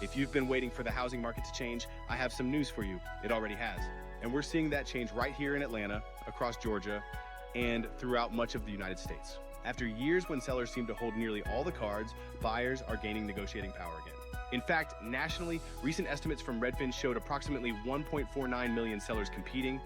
If you've been waiting for the housing market to change, I have some news for you. It already has. And we're seeing that change right here in Atlanta, across Georgia, and throughout much of the United States. After years when sellers seem to hold nearly all the cards, buyers are gaining negotiating power again. In fact, nationally, recent estimates from Redfin showed approximately 1.49 million sellers competing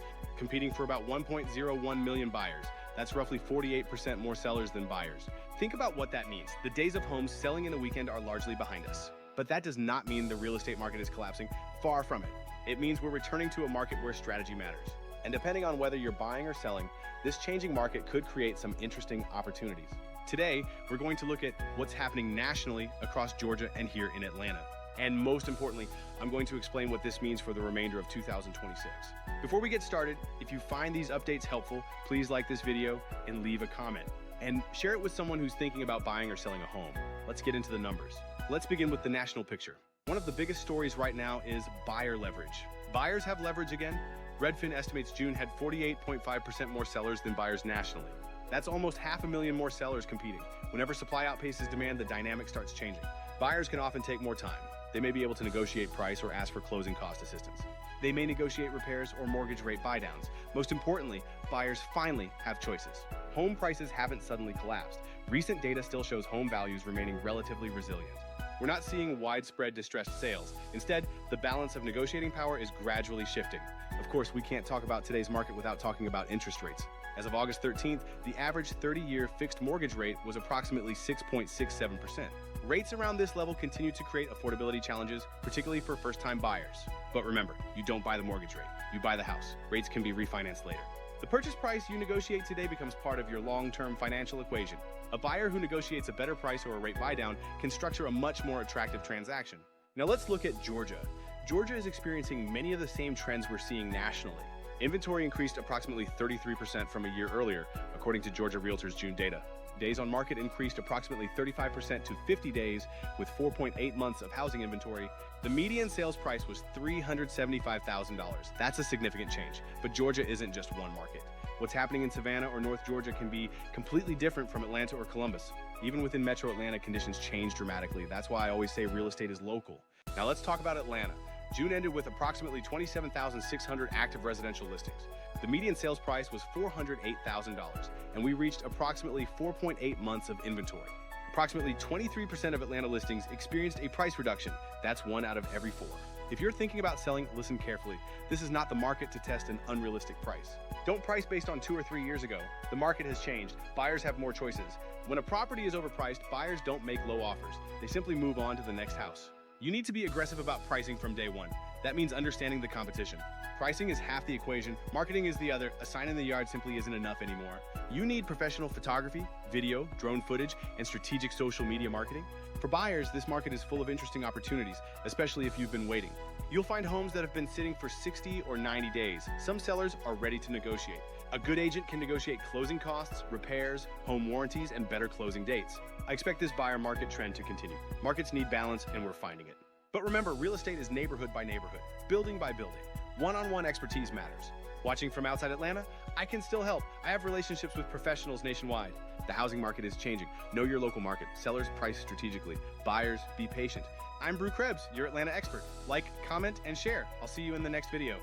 for about 1.01 million buyers. That's roughly 48% more sellers than buyers. Think about what that means. The days of homes selling in a weekend are largely behind us. But that does not mean the real estate market is collapsing. Far from it. It means we're returning to a market where strategy matters. And depending on whether you're buying or selling, this changing market could create some interesting opportunities. Today, we're going to look at what's happening nationally across Georgia and here in Atlanta. And most importantly, I'm going to explain what this means for the remainder of 2026. Before we get started, if you find these updates helpful, please like this video and leave a comment. And share it with someone who's thinking about buying or selling a home. Let's get into the numbers. Let's begin with the national picture. One of the biggest stories right now is buyer leverage. Buyers have leverage again. Redfin estimates June had 48.5% more sellers than buyers nationally. That's almost 500,000 more sellers competing. Whenever supply outpaces demand, the dynamic starts changing. Buyers can often take more time. They may be able to negotiate price or ask for closing cost assistance. They may negotiate repairs or mortgage rate buydowns. Most importantly, buyers finally have choices. Home prices haven't suddenly collapsed. Recent data still shows home values remaining relatively resilient. We're not seeing widespread distressed sales. Instead, the balance of negotiating power is gradually shifting. Of course, we can't talk about today's market without talking about interest rates. As of August 13th, the average 30-year fixed mortgage rate was approximately 6.67%. Rates around this level continue to create affordability challenges, particularly for first-time buyers. But remember, you don't buy the mortgage rate, you buy the house. Rates can be refinanced later. The purchase price you negotiate today becomes part of your long-term financial equation. A buyer who negotiates a better price or a rate buydown can structure a much more attractive transaction. Now let's look at Georgia. Georgia is experiencing many of the same trends we're seeing nationally. Inventory increased approximately 33% from a year earlier, according to Georgia Realtors June data. Days on market increased approximately 35% to 50 days, with 4.8 months of housing inventory. The median sales price was $375,000. That's a significant change, but Georgia isn't just one market. What's happening in Savannah or North Georgia can be completely different from Atlanta or Columbus. Even within Metro Atlanta, conditions change dramatically. That's why I always say real estate is local. Now let's talk about Atlanta. June ended with approximately 27,600 active residential listings. The median sales price was $408,000, and we reached approximately 4.8 months of inventory. Approximately 23% of Atlanta listings experienced a price reduction. That's 1 out of every 4. If you're thinking about selling, listen carefully. This is not the market to test an unrealistic price. Don't price based on 2 or 3 years ago. The market has changed. Buyers have more choices. When a property is overpriced, buyers don't make low offers. They simply move on to the next house. You need to be aggressive about pricing from day one. That means understanding the competition. Pricing is half the equation, marketing is the other. A sign in the yard simply isn't enough anymore. You need professional photography, video, drone footage, and strategic social media marketing. For buyers, this market is full of interesting opportunities, especially if you've been waiting. You'll find homes that have been sitting for 60 or 90 days. Some sellers are ready to negotiate. A good agent can negotiate closing costs, repairs, home warranties, and better closing dates. I expect this buyer market trend to continue. Markets need balance, and we're finding it. But remember, real estate is neighborhood by neighborhood, building by building. One-on-one expertise matters. Watching from outside Atlanta, I can still help. I have relationships with professionals nationwide. The housing market is changing. Know your local market. Sellers price strategically. Buyers, be patient. I'm Krebs, your Atlanta expert. Like, comment, and share. I'll see you in the next video.